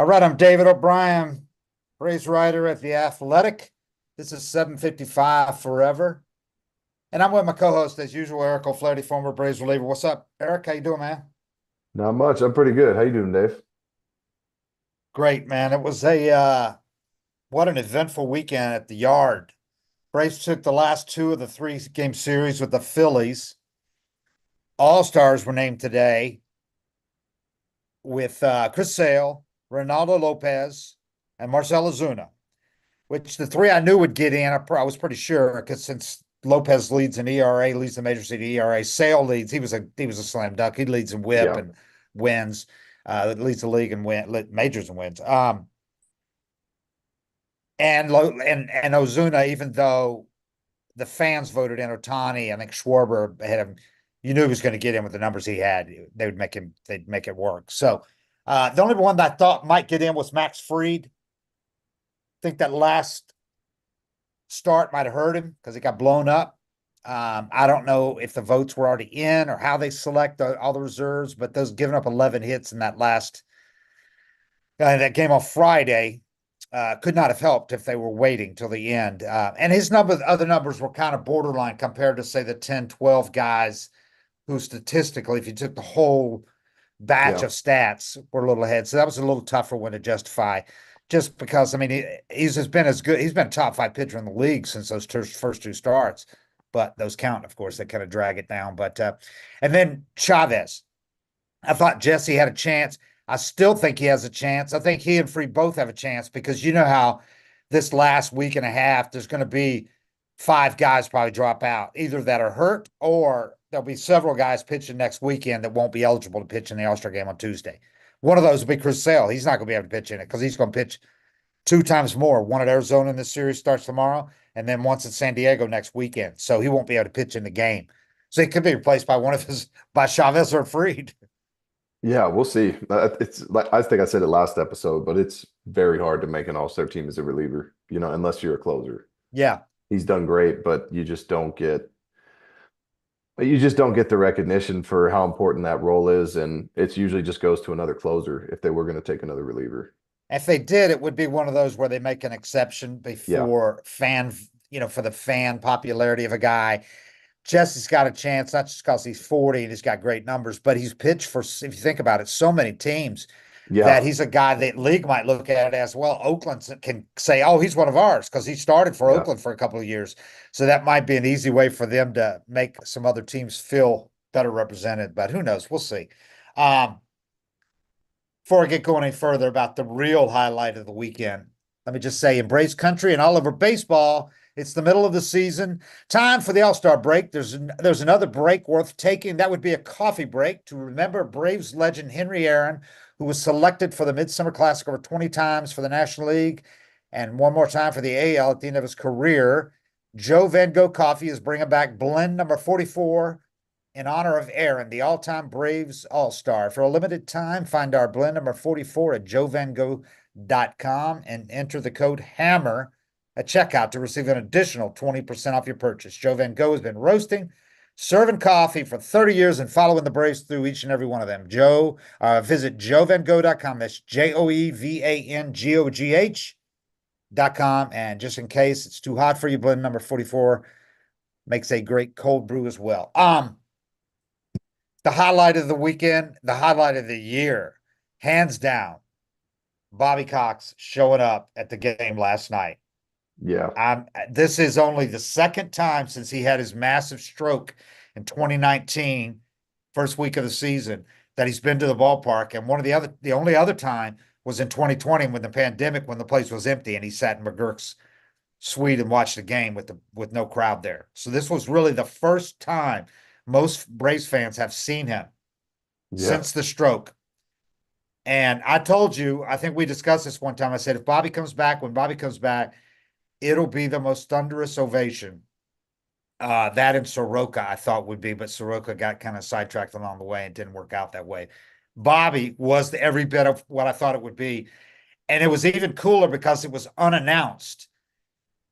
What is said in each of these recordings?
All right, I'm David O'Brien, race writer at The Athletic. This is 755 Forever. And I'm with my co-host, as usual, Eric O'Flaherty, former Braves reliever. What's up, Eric? How you doing, man? Not much. I'm pretty good. How you doing, Dave? Great, man. It was a what an eventful weekend at the Yard. Braves took the last two of the three-game series with the Phillies. All-stars were named today with Chris Sale, Ronaldo Lopez, and Marcell Ozuna, which the three I knew would get in. I was pretty sure because since Lopez leads in ERA, leads the major league ERA, Sale leads. He was a slam dunk. He leads in WHIP Yeah. and wins. Leads the league and majors and wins. And Ozuna, even though the fans voted in Ohtani, I think Schwarber had him. You knew he was going to get in with the numbers he had. They would make him. They'd make it work. So the only one that I thought might get in was Max Fried. I think that last start might have hurt him because it got blown up. I don't know if the votes were already in or how they select all the reserves, but those giving up 11 hits in that game on Friday could not have helped if they were waiting till the end. And his other numbers were kind of borderline compared to, say, the 10, 12 guys who statistically, if you took the whole batch Yeah. of stats, were a little ahead. So that was a little tougher one to justify just because, I mean, he's just been as good. He's been a top five pitcher in the league since those first two starts, but those count, of course, they kind of drag it down. And then Chavez, I thought Jesse had a chance. I still think he has a chance. I think he and Free both have a chance because you know how this last week and a half, there's going to be five guys probably drop out, either that are hurt or there'll be several guys pitching next weekend that won't be eligible to pitch in the All-Star game on Tuesday. One of those will be Chris Sale. He's not going to be able to pitch in it because he's going to pitch two times more. One at Arizona in this series starts tomorrow, and then once at San Diego next weekend. So he won't be able to pitch in the game. So he could be replaced by by Chavez or Fried. Yeah, we'll see. It's like I think I said it last episode, but it's very hard to make an all-star team as a reliever, unless you're a closer. Yeah. He's done great, but you just don't get the recognition for how important that role is, and it usually just goes to another closer if they were going to take another reliever. If they did, it would be one of those where they make an exception Yeah. before for the fan popularity of a guy. Jesse's got a chance, not just because he's 40 and he's got great numbers, but he's pitched for, if you think about it, so many teams that Yeah. he's a guy that league might look at it as well. Oakland can say, oh, he's one of ours because he started for Yeah. Oakland for a couple of years. So that might be an easy way for them to make some other teams feel better represented, but who knows? We'll see. Um, Before I get going any further about the real highlight of the weekend, let me just say embrace country and all over baseball. It's the middle of the season. Time for the All-Star break. There's another break worth taking. That would be a coffee break to remember Braves legend Henry Aaron, who was selected for the Midsummer Classic over 20 times for the National League and one more time for the AL at the end of his career. Joe Van Gogh Coffee is bringing back blend number 44 in honor of Aaron, the all-time Braves All-Star. For a limited time, find our blend number 44 at joevango.com and enter the code HAMMER at checkout to receive an additional 20% off your purchase. Joe Van Gogh has been roasting, serving coffee for 30 years and following the Braves through each and every one of them. Visit joevango.com. That's joevangogh.com. And just in case it's too hot for you, blend number 44 makes a great cold brew as well. The highlight of the weekend, the highlight of the year, hands down, Bobby Cox showing up at the game last night. Yeah. This is only the second time since he had his massive stroke in 2019, first week of the season, that he's been to the ballpark. And the only other time was in 2020 when the pandemic, when the place was empty and he sat in McGurk's suite and watched the game with no crowd there. So this was really the first time most Braves fans have seen him Yeah. since the stroke. And I told you, I think we discussed this one time. I said, when Bobby comes back, it'll be the most thunderous ovation. That and Soroka, I thought would be, but Soroka got kind of sidetracked along the way and didn't work out that way. Bobby was every bit of what I thought it would be. And it was even cooler because it was unannounced.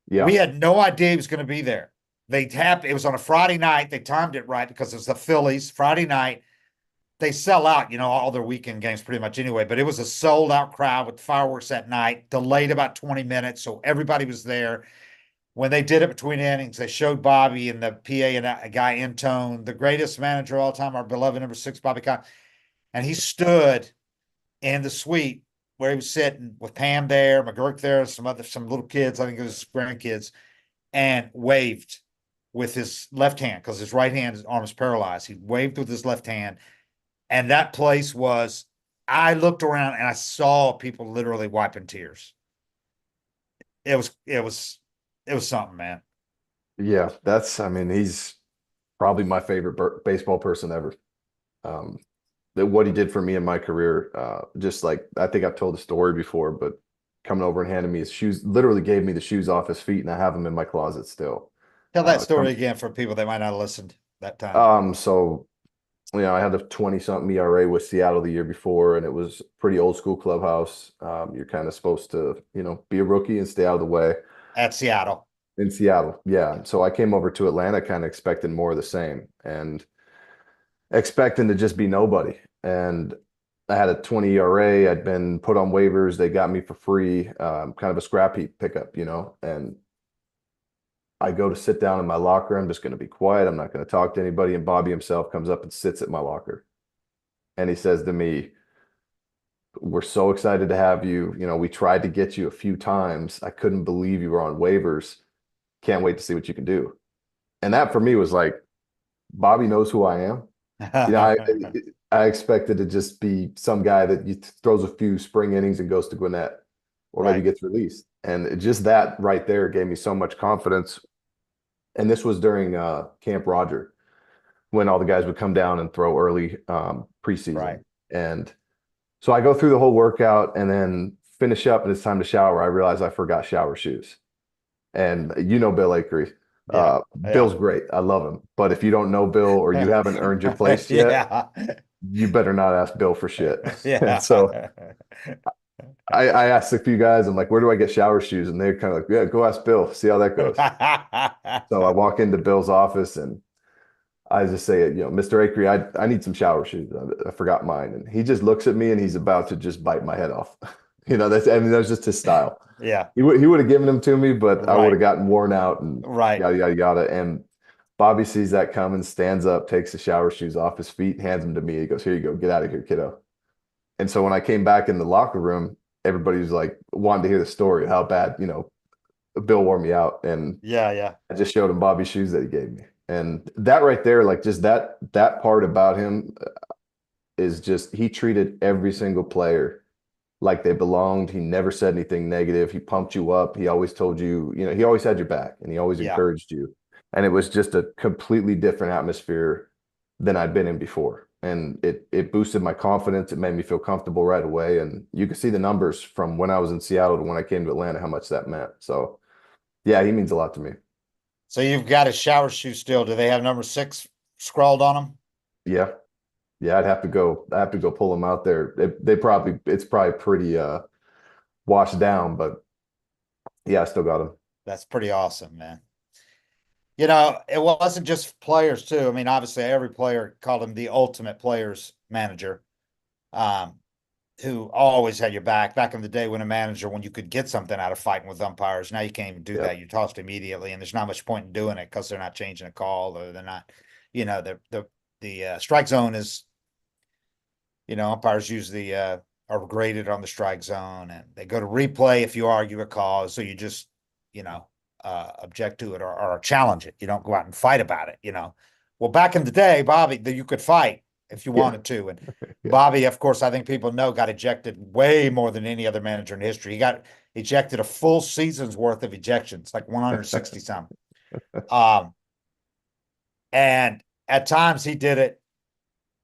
We Yeah. had no idea he was going to be there. It was on a Friday night. They timed it right because it was the Phillies Friday night. they sell out, all their weekend games pretty much anyway, but it was a sold out crowd with fireworks at night, delayed about 20 minutes. So everybody was there. When they did it between innings, they showed Bobby and the PA and a guy in tone, the greatest manager of all time, our beloved number 6, Bobby Con. And he stood in the suite where he was sitting with Pam there, McGurk there, some little kids, I think it was his grandkids, and waved with his left hand because his right hand, his arm is paralyzed. He waved with his left hand. And that place was, I looked around and I saw people literally wiping tears. It was something, man. Yeah, I mean, he's probably my favorite baseball person ever. Um, what he did for me in my career, just like I think I've told the story before, but coming over and handing me his shoes, literally gave me the shoes off his feet, and I have them in my closet still. Tell that story Come, again for people that might not have listened that time. so I had a 20-something ERA with Seattle the year before, and it was pretty old school clubhouse. You're kind of supposed to, be a rookie and stay out of the way. At Seattle. In Seattle, yeah. So I came over to Atlanta kind of expecting more of the same and expecting to just be nobody. And I had a 20 ERA. I'd been put on waivers. They got me for free, kind of a scrap heap pickup, And I go to sit down in my locker. I'm just going to be quiet. I'm not going to talk to anybody. And Bobby himself comes up and sits at my locker. And he says to me, "We're so excited to have you. We tried to get you a few times. I couldn't believe you were on waivers. Can't wait to see what you can do." And that for me was like, Bobby knows who I am. You know, I I expected to just be some guy that throws a few spring innings and goes to Gwinnett or maybe Right. gets released. And just that right there gave me so much confidence. And this was during Camp Roger when all the guys would come down and throw early Right. preseason. And so I go through the whole workout and then finish up and it's time to shower. I realize I forgot shower shoes. And Bill Akery. Yeah. Yeah. Bill's great. I love him. But if you don't know Bill or you haven't earned your place yet, Yeah. you better not ask Bill for shit. And so Yeah. I asked a few guys, I'm like, where do I get shower shoes? And they're kind of like, yeah, go ask Bill, see how that goes. So I walk into Bill's office and I just say, Mr. Akery, I need some shower shoes. I forgot mine. And he just looks at me and he's about to just bite my head off. That's just his style. Yeah. He would have given them to me, but I would Right. have gotten worn out and Right. yada yada yada. And Bobby sees that coming, stands up, takes the shower shoes off his feet, hands them to me. He goes, "Here you go, get out of here, kiddo." And so when I came back in the locker room, everybody was like wanting to hear the story, how bad, Bill wore me out. And Yeah. Yeah. I just showed him Bobby's shoes that he gave me. And that right there, like just that part about him is just he treated every single player like they belonged. He never said anything negative. He pumped you up. He always told you, he always had your back and he always Yeah. encouraged you. And it was just a completely different atmosphere than I'd been in before. And it boosted my confidence. It made me feel comfortable right away. And you could see the numbers from when I was in Seattle to when I came to Atlanta, how much that meant. So yeah, he means a lot to me. So you've got his shower shoe still. Do they have number 6 scrawled on them? Yeah. Yeah, I have to go pull them out there. It's probably pretty washed down, but yeah, I still got them. That's pretty awesome, man. It wasn't just players too. I mean, obviously every player called him the ultimate players manager, um, who always had your back. Back in the day when when you could get something out of fighting with umpires, now you can't even do that. Yep. You're tossed immediately, and there's not much point in doing it because they're not changing a call or they're not, the strike zone is, umpires usually are graded on the strike zone and they go to replay if you argue a call. So you just, you know, object to it or challenge it. You don't go out and fight about it. Well, back in the day, Bobby, you could fight if you Yeah. wanted to. And Yeah. Bobby, of course, I think people know, got ejected way more than any other manager in history. He got ejected a full season's worth of ejections, like 160 something. And at times he did it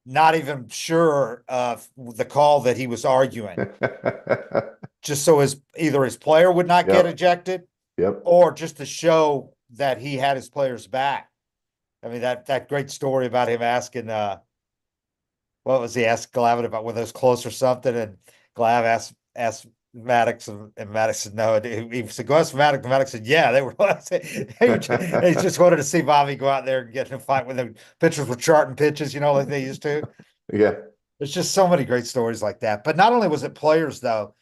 not even sure of the call that he was arguing, just so either his player would not get Yep. ejected Yep. or just to show that he had his players back. I mean, that great story about him asking, what was he asked Glavine about, whether it was close or something, and Glav asked Maddox, and Maddox said no. And he said, "Go ask Maddox." And Maddox said, "Yeah, they were." He just wanted to see Bobby go out there and get in a fight with him. Pitchers were charting pitches, like they used to. Yeah. There's just so many great stories like that. But not only was it players though,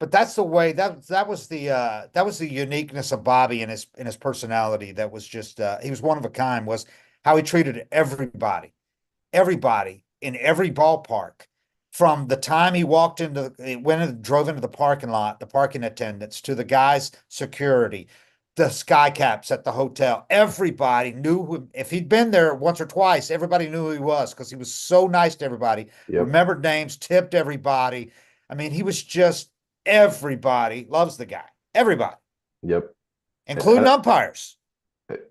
but that's the way that was the uniqueness of Bobby and his personality that was just he was one of a kind was how he treated everybody in every ballpark from the time he walked into went and drove into the parking lot, the parking attendants to the guys security, the sky caps at the hotel. Everybody knew who, if he'd been there once or twice, everybody knew who he was because he was so nice to everybody, Yep. remembered names, tipped everybody. I mean, he was just everybody loves the guy. Everybody, Yep. including umpires.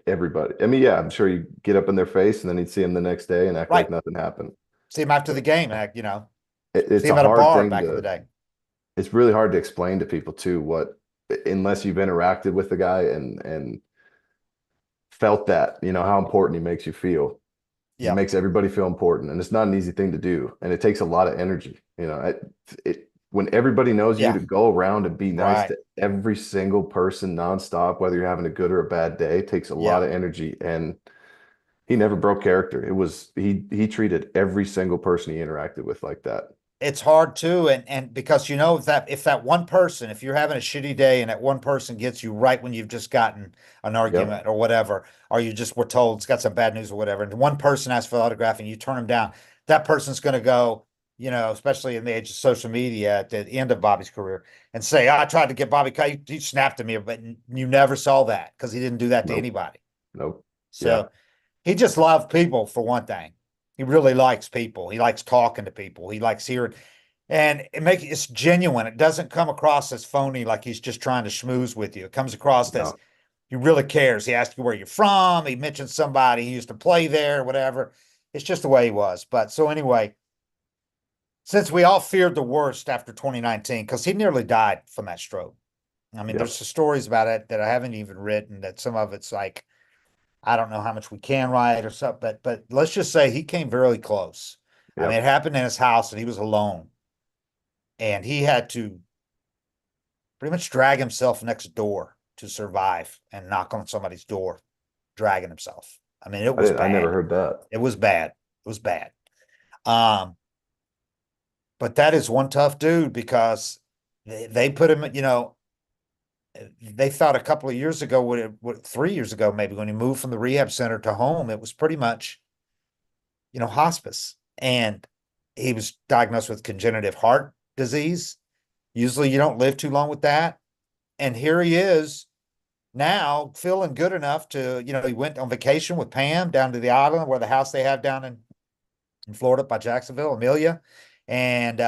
Everybody. I mean, yeah, I'm sure you get up in their face and then you'd see them the next day and act like Right. nothing happened. See him after the game, you know, see It's a him at a hard bar thing back in the to, day. it's really hard to explain to people too what, unless you've interacted with the guy and felt that, how important he makes you feel. He Yeah. makes everybody feel important, and it's not an easy thing to do, and it takes a lot of energy. When everybody knows you, Yeah. to go around and be nice Right. to every single person nonstop, whether you're having a good or a bad day, takes a lot Yeah. of energy. And he never broke character. It was he treated every single person he interacted with like that. It's hard too, and because you know if that one person, if you're having a shitty day and that one person gets you right when you've just gotten an Yep. argument or whatever, or you just were told it's got some bad news or whatever, and one person asks for the autograph and you turn them down, that person's going to go, you know, especially in the age of social media at the end of Bobby's career, and say, "Oh, I tried to get Bobby, he snapped at me," but you never saw that because he didn't do that to Nope. anybody. Nope. Yeah. So he just loved people for one thing. He really likes people. He likes talking to people. He likes hearing, and it's genuine. It doesn't come across as phony, like he's just trying to schmooze with you. It comes across as No. he really cares. He asks you where you're from. He mentions somebody he used to play there, whatever. It's just the way he was. But so anyway, since we all feared the worst after 2019, because he nearly died from that stroke. I mean, there's Yep. some stories about it that I haven't even written. That some of it's like I don't know how much we can write or something, but let's just say he came very close. I mean, it Yep. happened in his house and he was alone, and he had to pretty much drag himself next door to survive and knock on somebody's door, dragging himself. I mean, it was I never bad. heard that. It was bad. It was bad. Um, but that is one tough dude because they put him, you know, they thought a couple of years ago, 3 years ago, maybe when he moved from the rehab center to home, it was pretty much, you know, hospice. And he was diagnosed with congenital heart disease. Usually you don't live too long with that. And here he is now feeling good enough to, you know, he went on vacation with Pam down to the island where the house they have down in Florida by Jacksonville, Amelia. And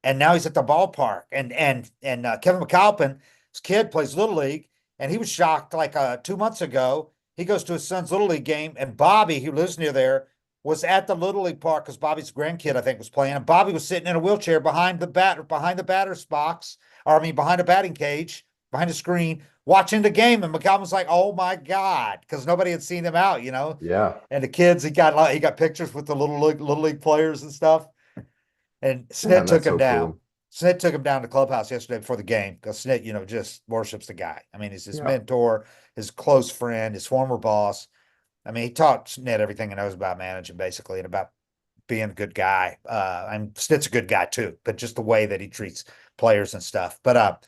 and now he's at the ballpark. And Kevin McAlpin, his kid plays little league, and he was shocked like 2 months ago. He goes to his son's little league game, and Bobby, who lives near there, was at the little league park because Bobby's grandkid, I think, was playing, and Bobby was sitting in a wheelchair behind the batter's box, or I mean behind a batting cage, behind a screen, watching the game. And McAlpin was like, "Oh my god," because nobody had seen him out, you know. Yeah. And the kids, he got pictures with the little league players and stuff. And Man, that's so cool. Snit took him down to clubhouse yesterday before the game because Snit, you know, just worships the guy. I mean, he's his Yeah. mentor, his close friend, his former boss. I mean, he taught Snit everything he knows about managing basically and about being a good guy. And Snit's a good guy too, but just the way that he treats players and stuff. But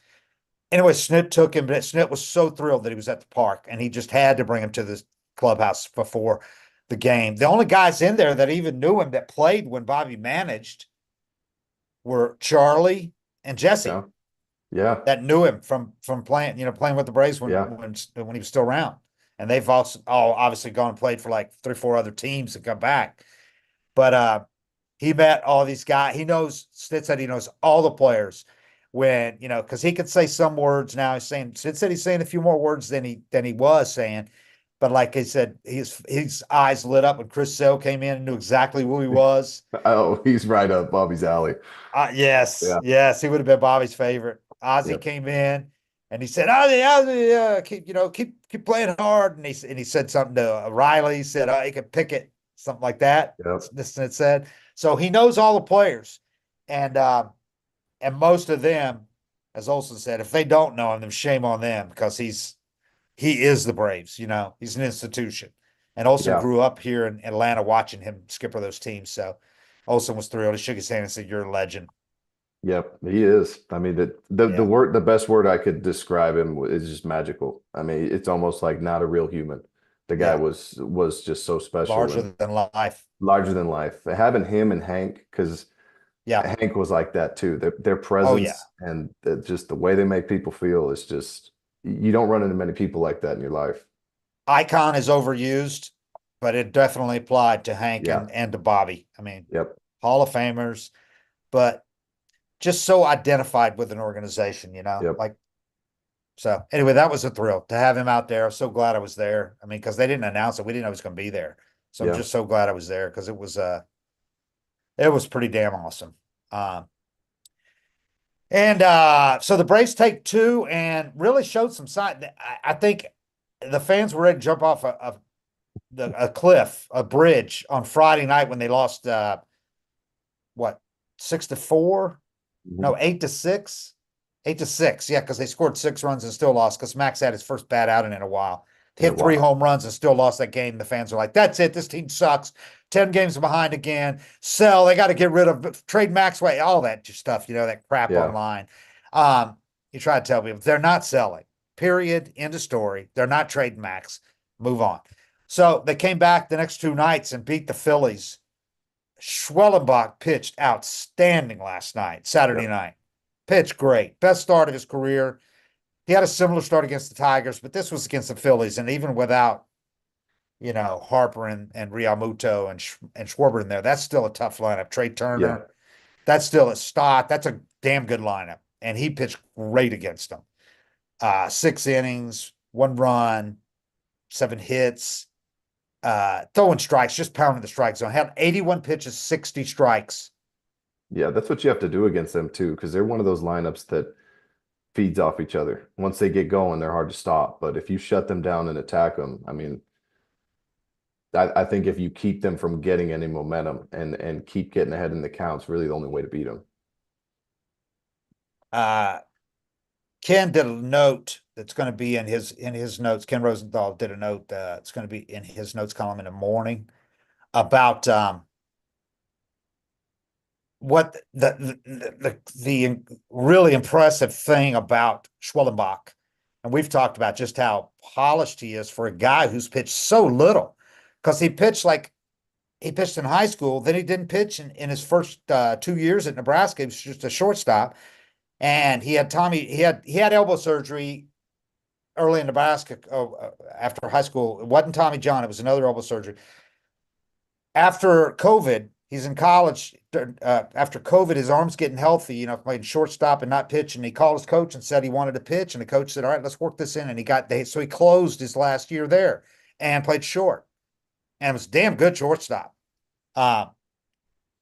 anyway, Snit took him, but Snit was so thrilled that he was at the park and he just had to bring him to the clubhouse before the game. The only guys in there that even knew him that played when Bobby managed were Charlie and Jesse Yeah. Yeah. that knew him from playing, you know, playing with the Braves Yeah. when he was still around. And they've also all obviously gone and played for like 3 or 4 other teams and come back. But he met all these guys. He knows Stitz said he knows all the players when, you know, because he could say some words now. He's saying Stitz said he's saying a few more words than he was saying. But like I said, his eyes lit up when Chris Sale came in and knew exactly who he was. Oh, he's right up Bobby's alley. Yes, Yeah. yes, he would have been Bobby's favorite. Ozzy Yep. came in and he said, Ozzy, keep, you know, keep playing hard. And he said something to Riley. He said, he could pick it, something like that. Yep. This it said. So he knows all the players, and most of them, as Olson said, if they don't know him, then shame on them because he is the Braves. You know, he's an institution. And Olson Yeah. grew up here in Atlanta watching him skipper those teams. So Olson was thrilled. He shook his hand and said, "You're a legend." Yep, he is. I mean, Yeah. the best word I could describe him is just magical. I mean, it's almost like not a real human. The guy Yeah. was just so special and Larger than life. larger than life. Having him and Hank, because Yeah. Hank was like that too. Their Oh, yeah. presence and just the way they make people feel is just you don't run into many people like that in your life. Icon is overused, but it definitely applied to Hank Yeah. and to Bobby. I mean, Yep. Hall of Famers, but just so identified with an organization, Yep. like, so anyway, that was a thrill to have him out there. I'm so glad I was there. I mean, because they didn't announce it. We didn't know he was going to be there. So I'm Yeah. just so glad I was there because it was pretty damn awesome. And so the Braves take two and really showed some sign. I think the fans were ready to jump off a cliff, a bridge on Friday night when they lost what 6-4? Mhm. No, 8-6. 8-6. Yeah, because they scored 6 runs and still lost because Max had his first bad outing in a while. They Yeah. hit three Wow. home runs and still lost that game. The fans are like, "That's it. This team sucks. 10 games behind again. Sell. They got to get rid of trade Maxwell, all that stuff, that crap Yeah. online." Um, you try to tell people they're not selling. Period. End of story. They're not trading Max. Move on. So they came back the next two nights and beat the Phillies. Schwellenbach pitched outstanding last night, Saturday Yep. night. Pitched great. Best start of his career. He had a similar start against the Tigers, but this was against the Phillies. And even without, Harper and Realmuto and Schwarber in there, that's still a tough lineup. Trey Yeah. Turner, that's still a Stott. That's a damn good lineup. And he pitched great against them. 6 innings, 1 run, 7 hits, throwing strikes, just pounding the strike zone. Had 81 pitches, 60 strikes. Yeah. That's what you have to do against them too, because they're one of those lineups that feeds off each other. Once they get going, they're hard to stop. But if you shut them down and attack them, I mean, I think if you keep them from getting any momentum and keep getting ahead in the counts, really the only way to beat them. Uh, Ken did a note that's going to be in his notes. Ken Rosenthal did a note it's going to be in his notes column in the morning about what the really impressive thing about Schwellenbach. And we've talked about just how polished he is for a guy who's pitched so little. Because he pitched in high school, then he didn't pitch in his first 2 years at Nebraska. He was just a shortstop. And he had elbow surgery early in Nebraska after high school. It wasn't Tommy John, it was another elbow surgery. After COVID, he's in college. After COVID, his arm's getting healthy, playing shortstop and not pitching. He called his coach and said he wanted to pitch, and the coach said, "All right, let's work this in." And so he closed his last year there and played short, and it was a damn good shortstop. Um,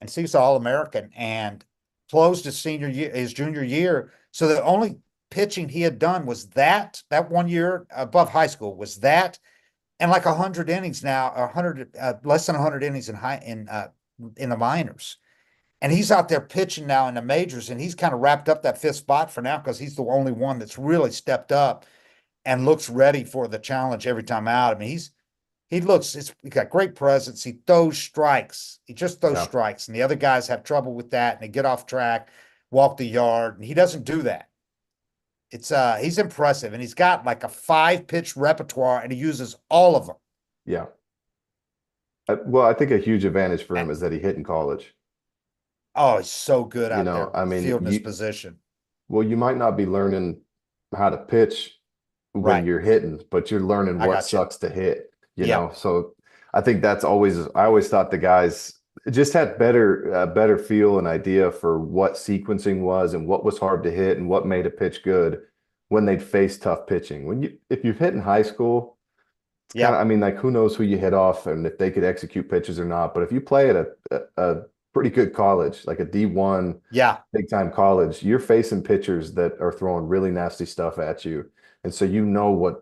and so he's All-American and closed his junior year. So the only pitching he had done was that 1 year above high school was that and like 100 innings now, 100 less than 100 innings in the minors. And he's out there pitching now in the majors, and he's kind of wrapped up that fifth spot for now because he's the only one that's really stepped up and looks ready for the challenge every time out. I mean, he's got great presence. He throws strikes. He just throws Yeah. strikes, and the other guys have trouble with that, and they get off track, walk the yard, and he doesn't do that. He's impressive, and he's got like a 5 pitch repertoire, and he uses all of them. Yeah. Well, I think a huge advantage for And, him is that he hit in college. oh, he's so good You out know, there I mean, fielding his position. you might not be learning how to pitch when Right. you're hitting, but you're learning I what got you. sucks to hit, you Yeah. know? So I think I always thought the guys just had better feel and idea for what sequencing was and what was hard to hit and what made a pitch good when they'd face tough pitching. If you've hit in high school, it's kind Yeah. of, I mean, like who knows who you hit off and if they could execute pitches or not. But if you play at a pretty good college, like a D1 Yeah. big time college, you're facing pitchers that are throwing really nasty stuff at you. And so you know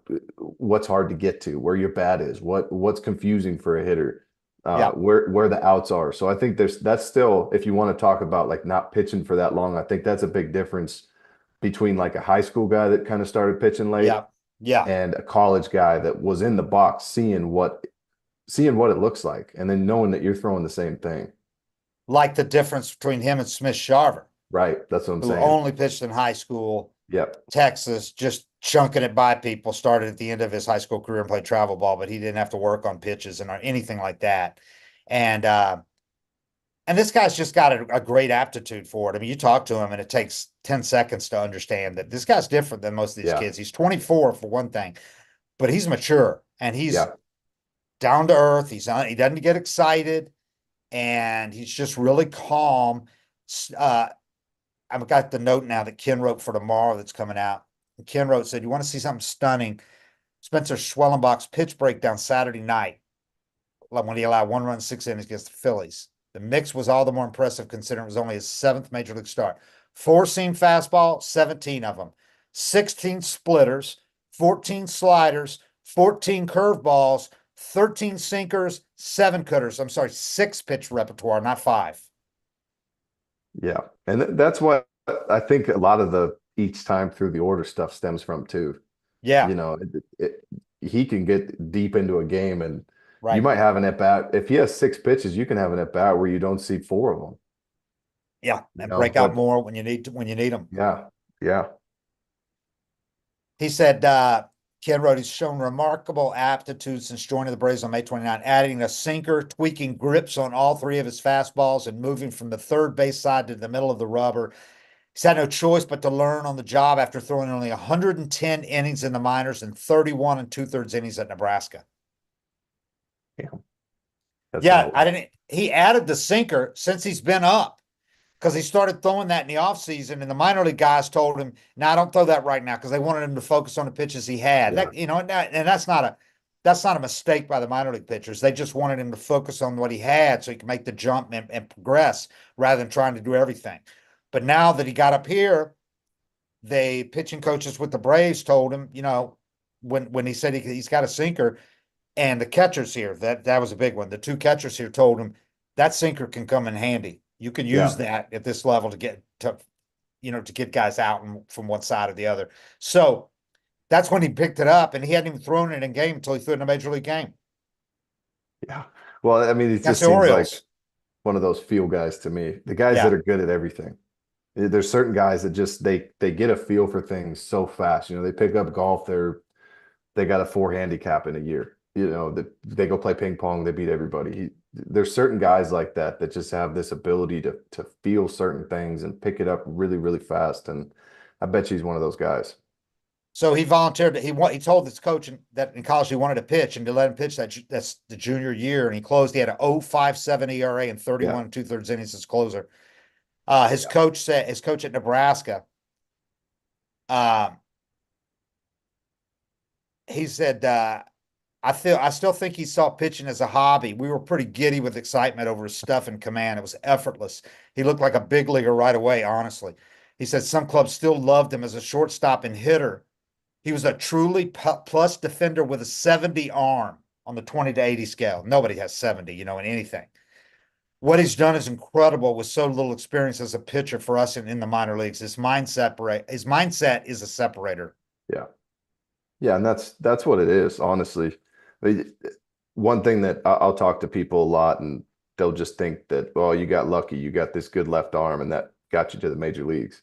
what's hard to get to, where your bat is, what's confusing for a hitter, Yeah. where the outs are. So I think that's still, if you want to talk about like not pitching for that long, I think that's a big difference between like a high school guy that kind of started pitching late Yeah. Yeah. and a college guy that was in the box seeing seeing what it looks like and then knowing that you're throwing the same thing. Like the difference between him and Smith Sharver, Right. That's what I'm who saying. only pitched in high school, Yep. Texas, just chunking it by people, started at the end of his high school career and played travel ball, but he didn't have to work on pitches and anything like that. And and this guy's just got a great aptitude for it. I mean, you talk to him and it takes 10 seconds to understand that this guy's different than most of these Yeah. kids. He's 24 for one thing, but he's mature and he's Yeah. down to earth. He doesn't get excited and he's just really calm. Uh, I've got the note now that Ken wrote for tomorrow that's coming out. And Ken wrote, said, "You want to see something stunning? Spencer Schwellenbach's pitch breakdown Saturday night, like when he allowed 1 run, 6 innings against the Phillies. The mix was all the more impressive considering it was only his seventh major league start. 4-seam fastball, 17 of them, 16 splitters, 14 sliders, 14 curveballs, 13 sinkers, 7 cutters. I'm sorry, 6 pitch repertoire, not 5. Yeah. And that's what I think a lot of the each time through the order stuff stems from too. Yeah, You know, he can get deep into a game and you right. might have an at bat. If he has 6 pitches, you can have an at bat where you don't see 4 of them, Yeah, you and know, break out but more when you need them. yeah, yeah, He said, Ken wrote, he's shown remarkable aptitude since joining the Braves on May 29, adding a sinker, tweaking grips on all 3 of his fastballs, and moving from the third base side to the middle of the rubber. He's had no choice but to learn on the job after throwing only 110 innings in the minors and 31 and 2/3 innings at Nebraska. yeah. That's Yeah, not I didn't. He added the sinker since he's been up because he started throwing that in the offseason, and the minor league guys told him, "Now, don't throw that right now," because they wanted him to focus on the pitches he had. yeah, And that's not a mistake by the minor league pitchers. They just wanted him to focus on what he had so he could make the jump and progress rather than trying to do everything. But now that he got up here, the pitching coaches with the Braves told him, when he said he's got a sinker, and the catchers here, that was a big one. The 2 catchers here told him that sinker can come in handy. You can use yeah, that at this level to get guys out from one side or the other. So that's when he picked it up, and he hadn't even thrown it in game until he threw it in a major league game yeah. Well, I mean, it against just the seems like Orioles. one of those feel guys to me. The guys that Yeah. are good at everything. There's certain guys that just they get a feel for things so fast. You know, they pick up golf, they got a 4 handicap in a year. You know, that they go play ping pong, they beat everybody. There's certain guys like that that just have this ability to feel certain things and pick it up really, really fast. And I bet you he's one of those guys. So he volunteered. He told his coach that in college he wanted to pitch and to let him pitch that's the junior year. And he closed. He had a 0.57 ERA and Yeah, 31 and 2/3 innings as closer. yeah, His coach at Nebraska, um, he said, I still think he saw pitching as a hobby. We were pretty giddy with excitement over his stuff and command. It was effortless. He looked like a big leaguer right away, honestly. He said some clubs still loved him as a shortstop and hitter. He was a truly plus defender with a 70 arm on the 20 to 80 scale. Nobody has 70, in anything. What he's done is incredible with so little experience as a pitcher for us in the minor leagues. His mindset is a separator. yeah. Yeah, and that's what it is, honestly. I mean, one thing that I'll talk to people a lot, and they'll just think that, well, you got lucky, you got this good left arm, and that got you to the major leagues.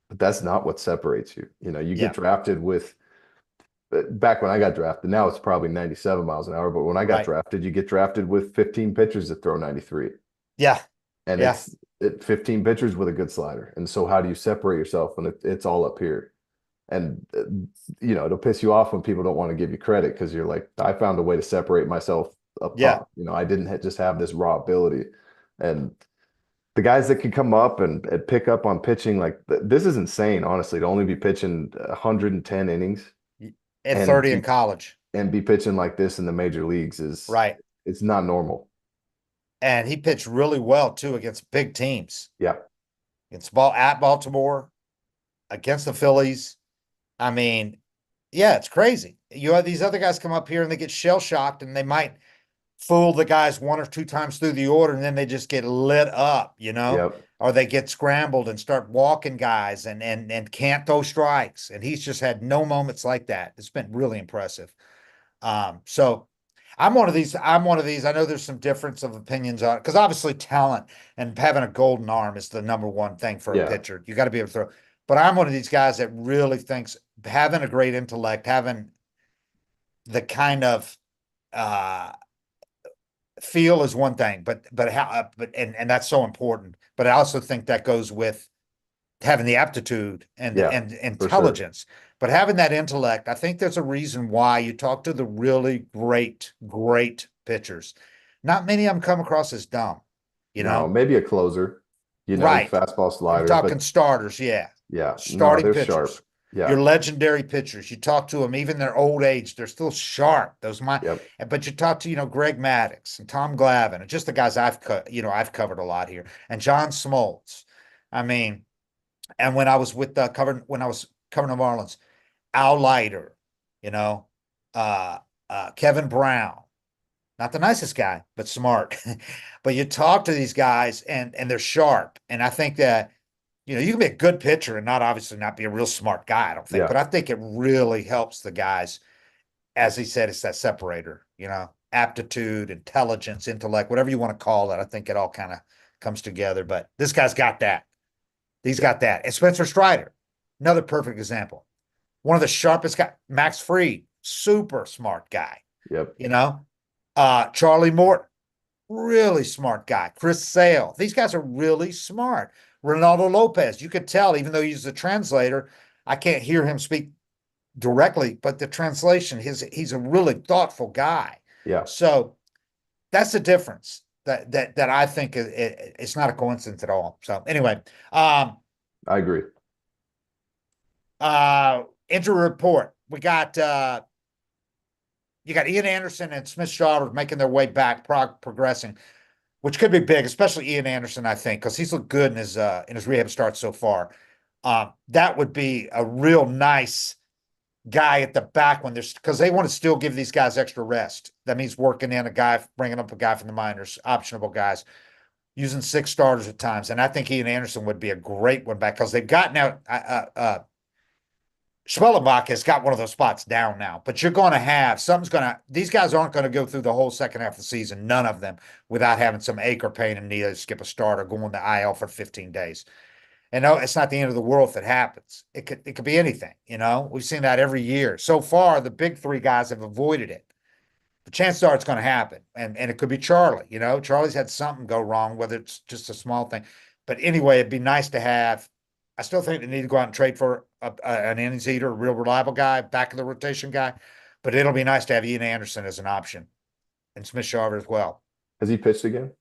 But that's not what separates you. You know, you get Yeah, drafted with back when I got drafted, now it's probably 97 miles an hour, but when I got right. drafted, you get drafted with 15 pitchers that throw 93. Yeah, And yeah, 15 pitchers with a good slider. And so how do you separate yourself when it's all up here? And you know, it'll piss you off when people don't want to give you credit because you're like, I found a way to separate myself up yeah. top. You know, I didn't just have this raw ability. And the guys that can come up and pick up on pitching, like this is insane, honestly, to only be pitching 110 innings At and 30 in college. be pitching like this in the major leagues is Right. it's not normal. And he pitched really well too against big teams. Yeah. At Baltimore, against the Phillies. I mean, yeah, it's crazy. You have these other guys come up here and they get shell shocked and they might fool the guys 1 or 2 times through the order and then they just get lit up. Yep. Or they get scrambled and start walking guys and can't throw strikes. And he's just had no moments like that. It's been really impressive. So I'm one of these. I know there's some difference of opinions on it because obviously talent and having a golden arm is the number one thing for a Yeah, pitcher. You got to be able to throw. But I'm one of these guys that really thinks having a great intellect, having the kind of uh feel is one thing, but how but and that's so important. But I also think that goes with having the aptitude yeah, and for sure. intelligence. But having that intellect, I think there's a reason why you talk to the really great pitchers. Not many of them come across as dumb, you No, know? maybe a closer, Right. fastball I'm slider, talking but starters, yeah. yeah, no, Starting they're sharp. pitchers. Yeah, Your legendary pitchers. You talk to them, even their old age, they're still sharp. yep, But you talk to, Greg Maddux and Tom Glavine, and just the guys I've covered a lot here, and John Smoltz. I mean, and when I was covering the Marlins, Al Leiter, you know, uh, Kevin Brown, not the nicest guy, but smart. But you talk to these guys and they're sharp. And I think that, you can be a good pitcher and not obviously not be a real smart guy, I don't think. yeah. But I think it really helps the guys. As he said, it's that separator, aptitude, intelligence, intellect, whatever you want to call it. I think it all kind of comes together. But this guy's got that. He's got that. And Spencer Strider, another perfect example. One of the sharpest guys. Max Fried, super smart guy. Yep. You know, Charlie Morton, really smart guy. Chris Sale, these guys are really smart. Ronaldo Lopez, you could tell, even though he's a translator, I can't hear him speak directly, but the translation, he's a really thoughtful guy. Yeah, So that's the difference that I think it's not a coincidence at all. So anyway, I agree. injury report. We got you got Ian Anderson and Smith Shawver making their way back, progressing, which could be big, especially Ian Anderson, I think, because he's looked good in his rehab start so far. That would be a real nice guy at the back when there's because they want to still give these guys extra rest. That means working in a guy, bringing up a guy from the minors, optionable guys, using six starters at times. And I think Ian Anderson would be a great one back because they've gotten out. Schwellenbach has got one of those spots down now, but you're going to have these guys aren't going to go through the whole second half of the season, none of them, without having some ache or pain in knee to skip a start or going to IL for 15 days. And no, it's not the end of the world if it happens. It could be anything. We've seen that every year. So far, the big three guys have avoided it. The chances are it's going to happen. And it could be Charlie. Charlie's had something go wrong, whether it's just a small thing. But anyway, it'd be nice to have. I still think they need to go out and trade for an innings eater, a real reliable guy, back of the rotation guy. But it'll be nice to have Ian Anderson as an option and Smith Shawver as well. Has he pitched again?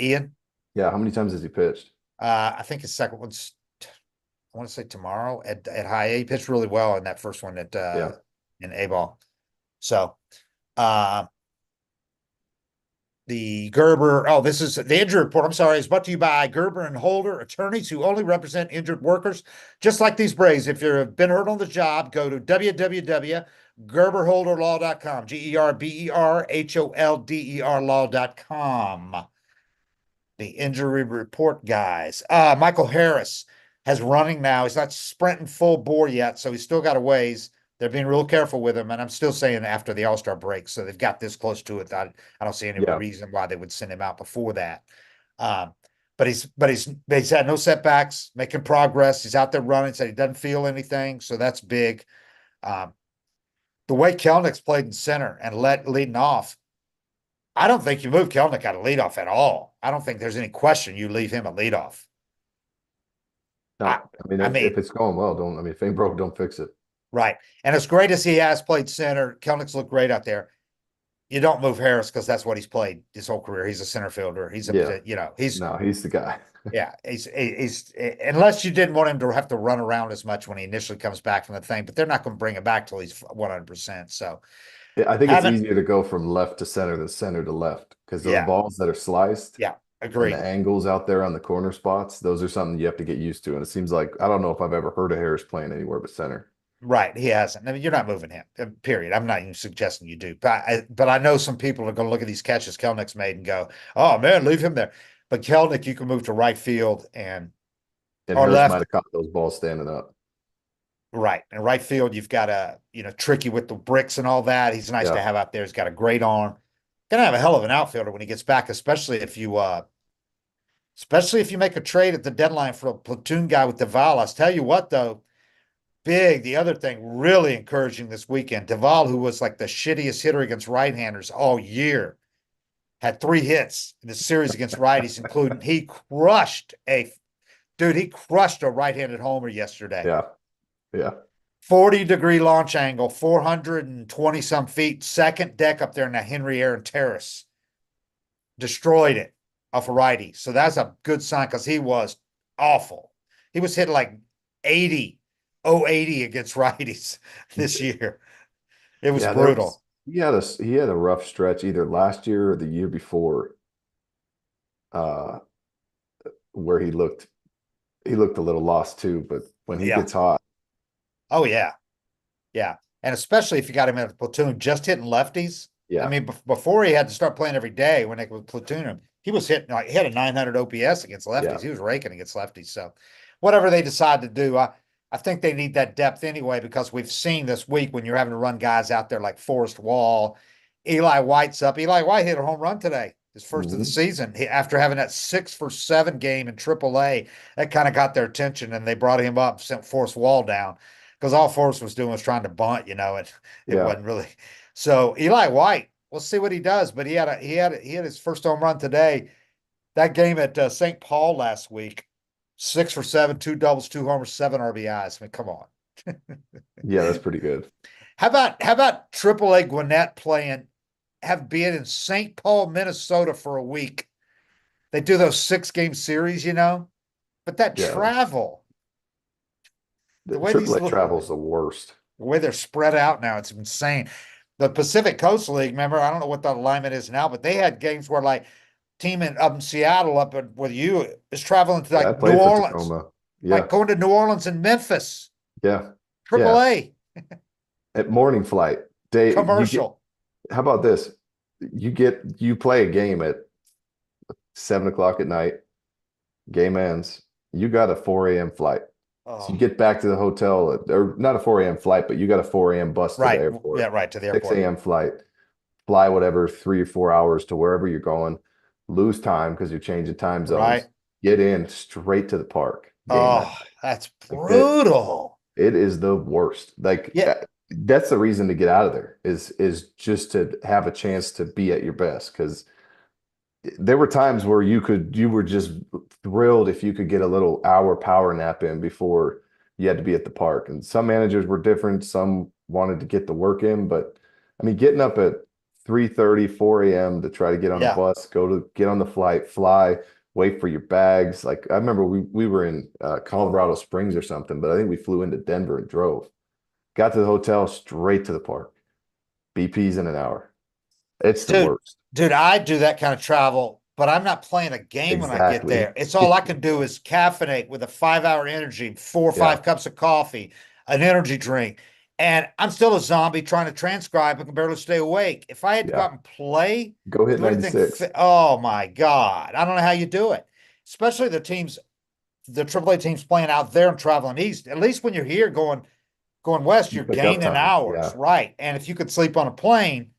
Ian, Yeah, how many times has he pitched? I think his second one's, I want to say tomorrow at high A. He pitched really well in that first one Yeah. in A ball. So uh the Gerber, this is the injury report. I'm sorry, is brought to you by Gerber and Holder, attorneys who only represent injured workers, just like these Braves. If you've been hurt on the job, go to www.gerberholderlaw.com, GERBERHOLDER law.com. The injury report guys. Michael Harris has running now. He's not sprinting full bore yet, so he's still got a ways. They're being real careful with him, and I'm still saying after the All-Star break, so they've got this close to it. I don't see any Yeah. reason why they would send him out before that. Um, but he's had no setbacks, making progress. He's out there running, said he doesn't feel anything, so that's big. Um, the way Kelnick's played in center and leading off, I don't think you move Kelnick out of leadoff at all. I don't think there's any question you leave him at leadoff. I, No, I mean, I if mean, it's going well, don't, I mean, if it ain't broke, don't fix it. right. And as great as he has played center, Kelnick's looked great out there. You don't move Harris because that's what he's played his whole career. He's a center fielder. Yeah. He's No, he's the guy. yeah, he's unless you didn't want him to have to run around as much when he initially comes back from the thing, but they're not going to bring him back till he's 100%. So I think it's haven't, easier to go from left to center than center to left because those yeah, balls that are sliced yeah, and the agreed. angles out there on the corner spots, those are something you have to get used to. And it seems like I don't know if I've ever heard of Harris playing anywhere but center. Right, he hasn't. I mean, you're not moving him. Period. I'm not even suggesting you do, but I know some people are going to look at these catches Kelnick's made and go, "Oh man, leave him there." But Kelnick, you can move to right field and And or Harris might left. have caught those balls standing up. Right. And right field, you've got Tricky with the bricks and all that. He's nice to Yeah. have out there. He's got a great arm. Gonna have a hell of an outfielder when he gets back, especially if you make a trade at the deadline for a platoon guy with Duvall. I'll tell you what, though, the other thing really encouraging this weekend, Duvall, who was like the shittiest hitter against right-handers all year, had 3 hits in the series against righties, including he crushed a right-handed homer yesterday. Yeah. Yeah. 40-degree launch angle, 420 some feet, second deck up there in the Henry Aaron Terrace. Destroyed it off a righty. So that's a good sign because he was awful. He was hitting like 80 against righties this year. It was Yeah, brutal. he had a rough stretch either last year or the year before, uh, where he looked a little lost too. But when he Yeah. gets hot, Oh, yeah. Yeah. And especially if you got him in a platoon just hitting lefties. I yeah. mean, before he had to start playing every day when they would platoon him, he was hitting like he had a 900 OPS against Yeah. lefties. He was raking against lefties. So whatever they decide to do, I think they need that depth anyway, because we've seen this week when you're having to run guys out there like Forrest Wall, Eli White's up. Eli White hit a home run today, his first of the Hmm. season. After having that 6-for-7 game in AAA, that kind of got their attention, and they brought him up, sent Forrest Wall down because all Forrest was doing was trying to bunt, and it Yeah. wasn't really. So Eli White, we'll see what he does, but he had his first home run today. That game at St. Paul last week, 6-for-7, 2 doubles, 2 homers, 7 RBIs. I mean, come on. Yeah, that's pretty good. How about AAA Gwinnett being in St. Paul, Minnesota for a week? They do those 6-game series, but that Yeah. travel, the The way these AAA little travel's the worst. the way they're spread out now, it's insane. The Pacific Coast League, remember, I don't know what the alignment is now, but they had games where like team up in Seattle with you is traveling to Yeah, I like New played for Orleans, Tacoma. like Yeah. going to New Orleans and Memphis, Yeah. Yeah. AAA At morning flight, you get, commercial. how about this? You play a game at 7 o'clock at night, game ends, you got a 4 a.m. flight. So you Oh, get back to the hotel, or not a 4 a.m. flight, but you got a 4 a.m. bus to the right. Yeah, airport, right to the 6 airport. a.m. flight, fly whatever 3 or 4 hours to wherever you're going, lose time because you're changing time Right. zones, get in straight to the park, game end. Oh, that's Like that, brutal. it is the worst. Yeah. That's the reason to get out of there is just to have a chance to be at your best because there were times where you were just thrilled if you could get a little hour power nap in before you had to be at the park. And some managers were different. Some wanted to get the work in, but I mean, getting up at 3:30, 4 a.m. to try to get on a Yeah. bus, get on the flight, fly, wait for your bags. Like I remember we were in Colorado Springs or something, but I think we flew into Denver and drove. Got to the hotel straight to the park. BP's in an hour. It's the Dude, worst. dude, I do that kind of travel, but I'm not playing a game when I get Exactly. there. It's all I can do is caffeinate with a 5 hour energy, four or Yeah. five cups of coffee, an energy drink. And I'm still a zombie trying to transcribe. I can barely stay awake. If I had to go Yeah. out and play Go or hit do anything, 96. oh my God. I don't know how you do it. Especially the AAA teams playing out there and traveling east. At least when you're here going west, You you're pick up gaining time. hours, Yeah. right? And if you could sleep on a plane,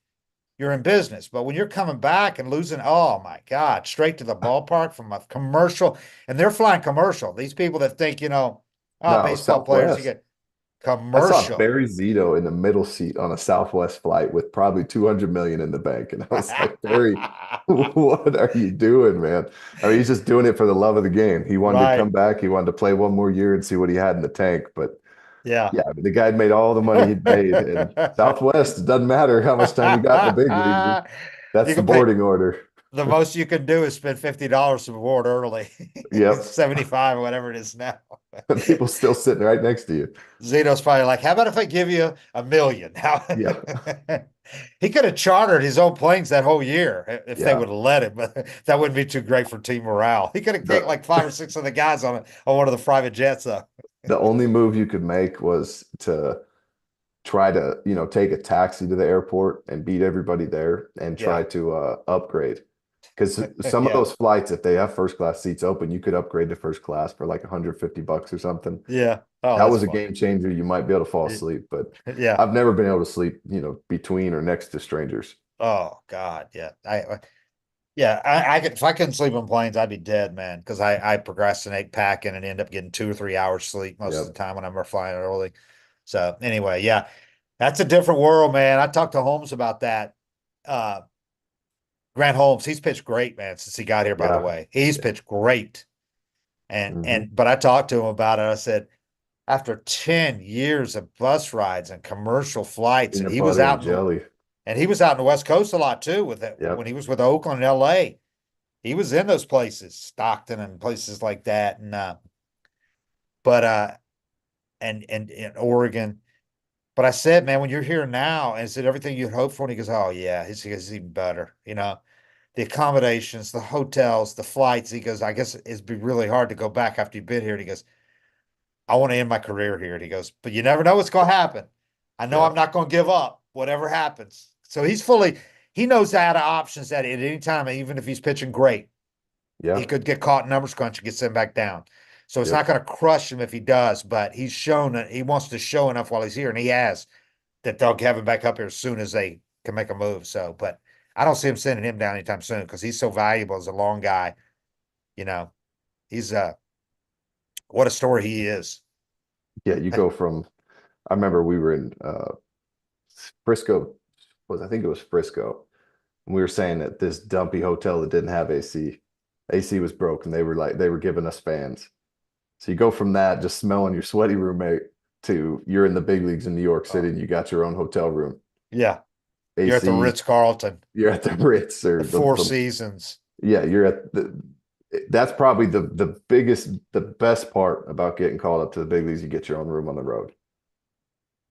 you're in business. But when you're coming back and losing, oh my God, straight to the ballpark from a commercial, and they're flying commercial. These people that think, No, baseball players, you Southwest. get I saw commercial. Barry Zito in the middle seat on a Southwest flight with probably 200 million in the bank. And I was like, Barry, what are you doing, man? I mean, he's just doing it for the love of the game. He wanted to come Right. back. He wanted to play one more year and see what he had in the tank. But Yeah. yeah, I mean, the guy had made all the money he'd made. And Southwest, it doesn't matter how much time you got in the big leagues. That's You the can pay boarding order. the most you can do is spend $50 to board early. Yep. 75 or whatever it is now. People still sitting right next to you. Zito's probably like, how about if I give you $1 million? Now Yeah. he could have chartered his own planes that whole year if they Yeah. would have let him, but that wouldn't be too great for team morale. He could have kicked The like 5 or 6 of the guys on one of the private jets, though. the only move you could make was to try to, take a taxi to the airport and beat everybody there and try Yeah. to upgrade. Because some of Yeah. those flights, if they have first class seats open, you could upgrade to first class for like $150 or something. Yeah. Oh, That that's was a funny. game changer. You might be able to fall Y- asleep, but Yeah. I've never been able to sleep, between or next to strangers. Oh God. Yeah. Yeah, I could if I couldn't sleep on planes, I'd be dead, man. Because I procrastinate packing and end up getting 2 or 3 hours sleep most of the Yep. time when I'm flying early. So anyway, yeah, that's a different world, man. I talked to Holmes about that. Uh, Grant Holmes, he's pitched great, man, since he got here, by the Yeah. way. He's pitched great. Hmm. But I talked to him about it. I said, after 10 years of bus rides and commercial flights, and Peanut he was butter and out in the jelly. and he was out in the West Coast a lot too with it when Yep. he was with Oakland and LA. He was in those places, Stockton and places like that. But and in Oregon. But I said, man, when you're here now, and said everything you'd hope for, and he goes, oh yeah, it's even better. The accommodations, the hotels, the flights. He goes, I guess it'd be really hard to go back after you've been here. And he goes, I want to end my career here. And he goes, but you never know what's going to happen. I know I'm Yep. not going to give up, whatever happens. So he knows out of options that at any time, even if he's pitching great, he Yeah. could get caught in numbers crunch and get sent back down. So it's not Yep. going to crush him if he does, but he's shown that he wants to show enough while he's here, and he has that they'll have him back up here as soon as they can make a move. So, but I don't see him sending him down anytime soon because he's so valuable as a long guy. You know, he's what a story he is. Yeah. You go from, I remember we were in Frisco, I think it was Frisco. And we were saying that this dumpy hotel that didn't have AC was broken. They were giving us fans. So you go from that, just smelling your sweaty roommate, to you're in the big leagues in New York City Oh, and you got your own hotel room, yeah, you're at the AC, Ritz Carlton, you're at the Ritz the or Four Seasons, yeah, you're at that's probably the best part about getting called up to the big leagues. You get your own room on the road.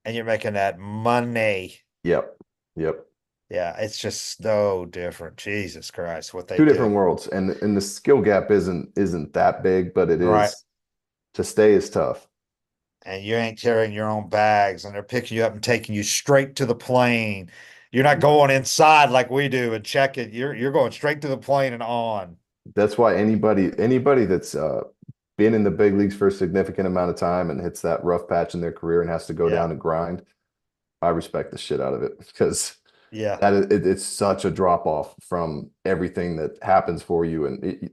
and you're making that money. Yep. Yep. Yeah, it's just so different. Jesus Christ, what they Two different do. worlds. And the skill gap isn't that big, but it Right. is to stay is tough. And you ain't carrying your own bags, and they're picking you up and taking you straight to the plane. You're not going inside like we do and check it. You're going straight to the plane and on. That's why anybody that's been in the big leagues for a significant amount of time and hits that rough patch in their career and has to go Yeah. down and grind, I respect the shit out of it because Yeah. it's such a drop off from everything that happens for you and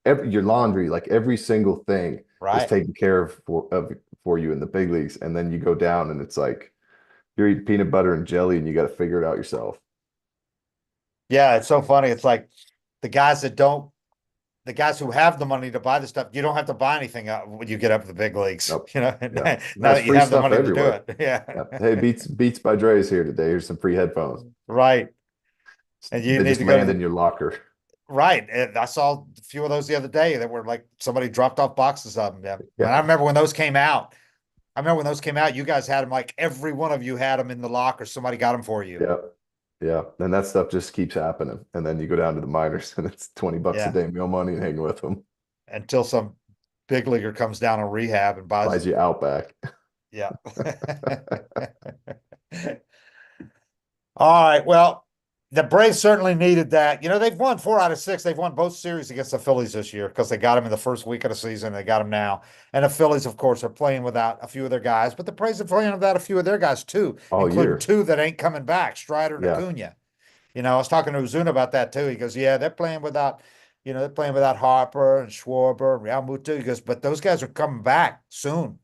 your laundry, like every single thing is Right. taken care for you in the big leagues, and then you go down and it's like you're eating peanut butter and jelly and you got to figure it out yourself. Yeah. It's so funny. It's like the guys that don't, the guys who have the money to buy the stuff, you don't have to buy anything when you get up to the big leagues, Nope. you know, Yeah. now There's that you free have the stuff money to do everywhere. it. Yeah. Yeah. Hey, Beats by Dre is here today. Here's some free headphones. Right. And you They need just to go to land in the your locker. right. And I saw a few of those the other day that were like somebody dropped off boxes of them. Yeah. And I Yeah. remember when those came out. I remember when those came out, you guys had them like every one of you had them in the locker. Somebody got them for you. Yeah. Yeah. And that stuff just keeps happening. And then you go down to the minors and it's $20 a Yeah. day meal money and hang with them. Until some big leaguer comes down on rehab and buys Buys them. you Outback. Yeah. All right. Well, the Braves certainly needed that. They've won 4 out of 6. They've won both series against the Phillies this year because they got them in the first week of the season. They got them now. And the Phillies, of course, are playing without a few of their guys, but the Braves are playing without a few of their guys too, All including year. two that ain't coming back, Strider and Yeah. Acuna. I was talking to Ozuna about that too. He goes, yeah, they're playing without Harper and Schwarber and Real Muto. He goes, but those guys are coming back soon.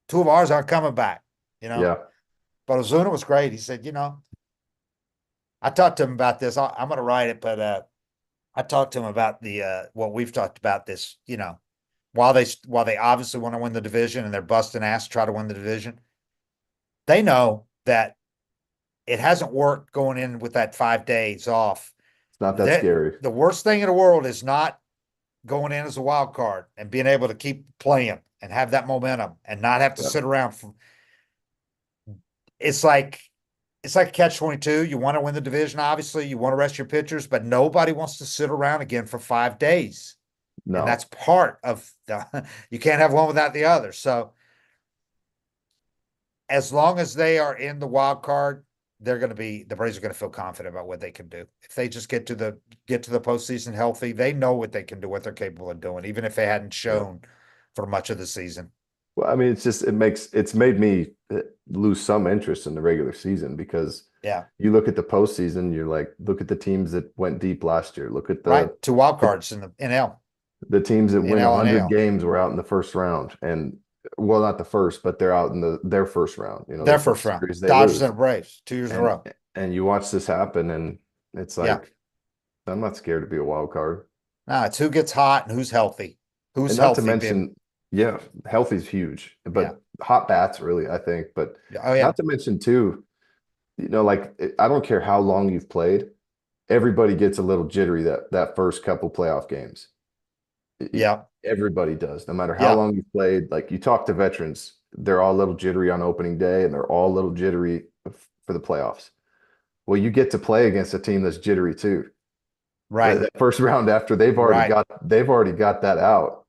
Two of ours aren't coming back, you know. Yeah. But Ozuna was great. He said, I talked to him about this. I'm going to write it, but I talked to him about the what we've talked about this. While they obviously want to win the division and they're busting ass to try to win the division, they know that it hasn't worked going in with that 5 days off. It's not that That scary. the worst thing in the world is not going in as a wild card and being able to keep playing and have that momentum and not have to Yeah. sit around. It's like catch 22. You want to win the division, obviously. You want to rest your pitchers, but nobody wants to sit around again for 5 days. And that's No. part of you can't have one without the other. So as long as they are in the wild card, the Braves are going to feel confident about what they can do. If they just get to the postseason healthy, they know what they can do, what they're capable of doing, even if they hadn't Yeah. shown for much of the season. Well, I mean, it's made me lose some interest in the regular season because Yeah. you look at the postseason, you're like, look at the teams that went deep last year. Look at Right. Two wild cards in the NL, the teams that win NL and 100 AL. games were out in the first round, and well, not the first, but they're out in their first round. Their Their first first round. series they Dodgers lose, and Braves, 2 years in a and row. you watch this happen, and it's Yeah. like I'm not scared to be a wild card. Nah, it's who gets hot and who's healthy. Who's And not to healthy, babe. mention, yeah, healthy is huge, Yeah. but hot bats really, I think. But Oh yeah. not to mention too, like I don't care how long you've played, everybody gets a little jittery that first couple playoff games. Yeah. Everybody does, no matter how Yeah. long you've played. Like you talk to veterans, they're all a little jittery on opening day, and they're all a little jittery for the playoffs. Well, you get to play against a team that's jittery too. Right. That first round after Right. they've already got that out,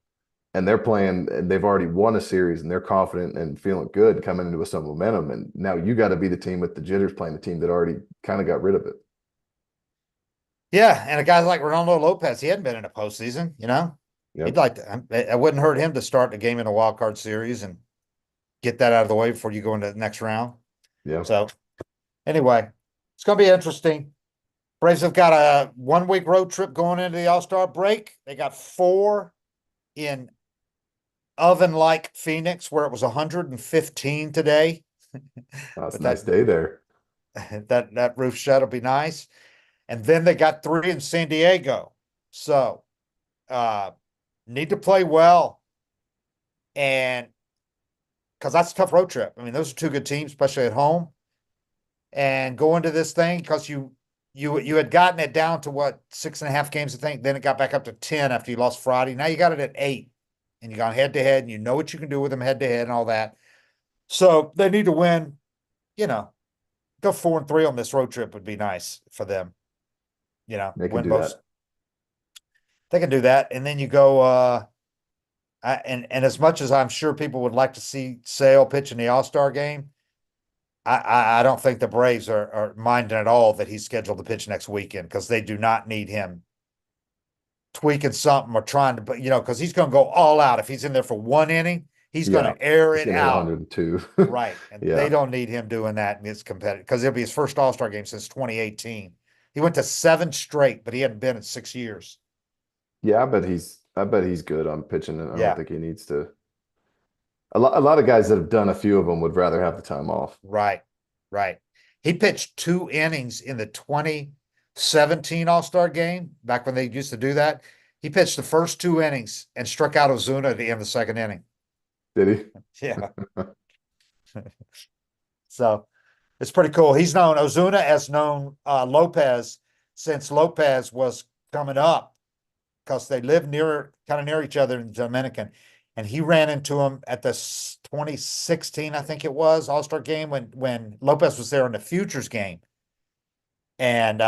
and they're playing, and they've already won a series, and they're confident and feeling good coming into with some momentum. And now you got to be the team with the jitters playing the team that already kind of got rid of it. Yeah. And a guy like Ronaldo Lopez, he hadn't been in a postseason, He'd Yep. like to, it wouldn't hurt him to start the game in a wild card series and get that out of the way before you go into the next round. Yeah. So anyway, it's going to be interesting. Braves have got a 1 week road trip going into the All-Star break. They got 4 in oven-like Phoenix, where it was 115 today. That's a But nice day there. that roof shed will be nice. And then they got 3 in San Diego. So need to play well. And because that's a tough road trip. I mean, those are 2 good teams, especially at home. And go into this thing because you had gotten it down to what, 6.5 games, I think. Then it got back up to 10 after you lost Friday. Now you got it at 8, and you got head to head, and you know what you can do with them head to head and all that. So they need to win. Go 4-3 on this road trip would be nice for them. They can Win do both. that. They can do that, and then you go. And as much as I'm sure people would like to see Sale pitch in the All-Star game, I don't think the Braves are minding at all that he's scheduled to pitch next weekend, because they do not need him tweaking something or trying to, but because he's going to go all out. If he's in there for 1 inning, he's going Yeah. to air He's it gonna hit out. 102. Right. And they Yeah. don't need him doing that in his competitive, because it'll be his first All-Star game since 2018. He went to 7 straight, but he hadn't been in 6 years. Yeah, I bet he's good on pitching, and I don't Yeah. think he needs to. A lot of guys that have done a few of them would rather have the time off. Right. Right. He pitched 2 innings in the 2017 All-Star game, back when they used to do that. He pitched the first 2 innings and struck out Ozuna at the end of the second inning. Did Yeah. So it's pretty cool. Ozuna has known Lopez since Lopez was coming up, because they live kind of near each other in the Dominican. And he ran into him at the 2016, I think it was, All-Star game, when Lopez was there in the Futures game. And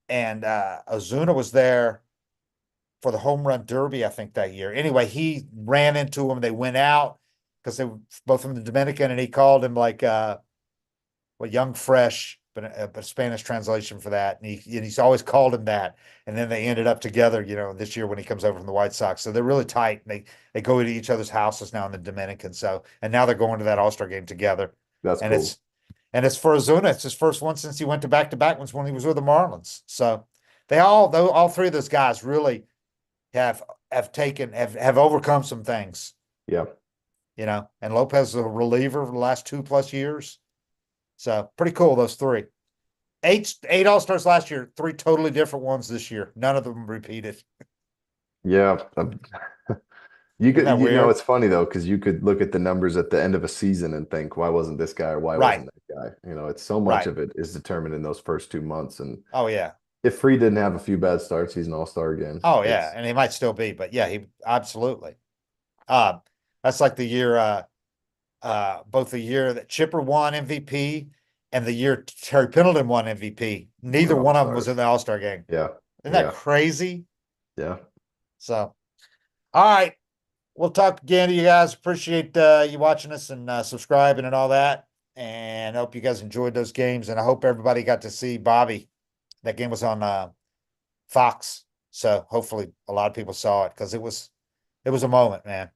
Ozuna was there for the home run derby, I think, that year. Anyway, he ran into him. They went out because they were both from the Dominican, and he called him like young fresh, but a Spanish translation for that. And he's always called him that. And then they ended up together, this year when he comes over from the White Sox. So they're really tight. They go to each other's houses now in the Dominican. And now they're going to that All-Star game together. That's And cool. it's for Ozuna. It's his first one since he went to back-to-back ones when he was with the Marlins. So all 3 of those guys really have overcome some things, Yeah. and Lopez is a reliever for the last 2+ years. So pretty cool, those 3. Eight All-Stars last year, 3 totally different ones this year. None of them repeated. Yeah. You Isn't could, that weird? it's funny though, because you could look at the numbers at the end of a season and think, why wasn't this guy or why Right. wasn't that guy? It's so much Right. of it is determined in those first 2 months. And Oh yeah. if Free didn't have a few bad starts, he's an all-star again. Oh yeah. It's And he might still be, but yeah, he absolutely. Uh, that's like the year both the year that Chipper won MVP and the year Terry Pendleton won MVP. we're Neither one of them was all-stars. in the All-Star game. Yeah. Isn't that Yeah. crazy? Yeah. So, all right. We'll talk again to you guys. Appreciate you watching us and subscribing and all that. and I hope you guys enjoyed those games. And I hope everybody got to see Bobby. That game was on Fox. So hopefully a lot of people saw it because it was a moment, man.